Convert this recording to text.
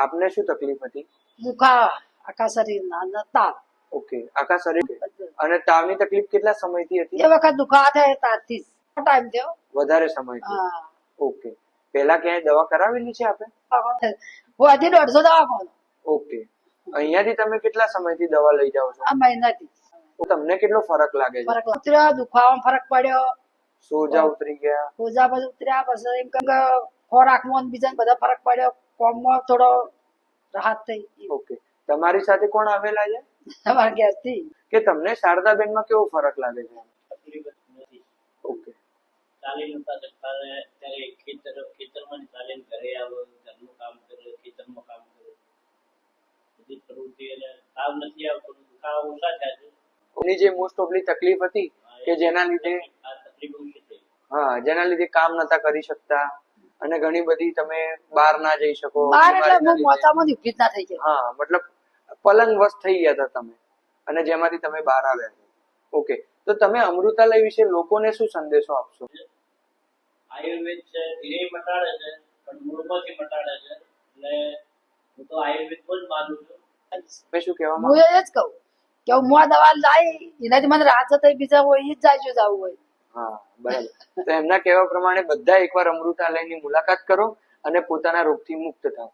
આપને શું તકલીફ હતી? દુખા આખા શરીરના અને તાવ. ઓકે, આખા શરીર અને તાવની તકલીફ કેટલા સમયથી હતી? એ વખત દુખાવા થાય ત્યારથી ટાઈમ થયો. વધારે સમયથી. હા, ઓકે, પહેલા ક્યાંય દવા કરાવેલી છે આપે? હું હજી 150 દવાખાનો ઓકે, અહીંયાથી તમે કેટલા સમયથી દવા લઈ જાઓ છો? આ મહિનાથી તો તમને કેટલો ફરક લાગે છે? ફરક ઉતર્યો, દુખાવામાં ફરક પડ્યો, સોજા ઉતરી ગયા? સોજા પછી ઉતર્યા, પછી એમ કે ખોરાકમાં ને બીજા બધા ફરક પડ્યો, કોમમાં થોડો રાહત થઈ. ઓકે, તમારી સાથે કોણ આવેલા છે? અમારા ઘેરથી કે તમને શારદાબેન માં કેવો ફરક લાગે છે? તકલીફ નથી. ઓકે, ચાલી નતા શકતા ને ત્યારે ખેતરમાં ચાલીને ઘરે આવો, ઘરનું કામ કરે, ખેતરમાં કામ કરે, બધી પ્રવૃત્તિ અને તાવ નથી આવતો, દુખાવા ઓછા થયા છે. એની જે મોસ્ટ ઓફલી તકલીફ હતી કે જેના લીધે આ તકલીફ ઓછી થઈ. હા, જેના લીધે કામ નતા કરી શકતા અને ઘણી બધી તમે બહાર ના જઈ શકો, બહાર એટલે બીમારીના હું લીધે. મોચામાં ઉભી જ ના થઈ ગઈ. હા, મતલબ પલંગ વશ થઈ ગયા હતા તમે અને જેમાંથી તમે બહાર આવ્યા છો. ઓકે, તો તમે અમૃતાલય વિશે લોકોને શું સંદેશો આપશો? આયુર્વેદ છે, ધીરે મટાડે છે, પણ મૂળમાંથી મટાડે છે. એટલે હું તો આયુર્વેદમાં જ માનું છું. તમે શું કહેવા હું માંગો? એ જ કહું કે હું આ દવા લાવી એનાથી મને રાહત થઈ, બીજા હોય એ જ જાય છે જવું હોય. હા, બરાબર. તો એમના કહેવા પ્રમાણે બધા એકવાર અમૃતાલયની મુલાકાત કરો અને પોતાના રોગથી મુક્ત થાઓ.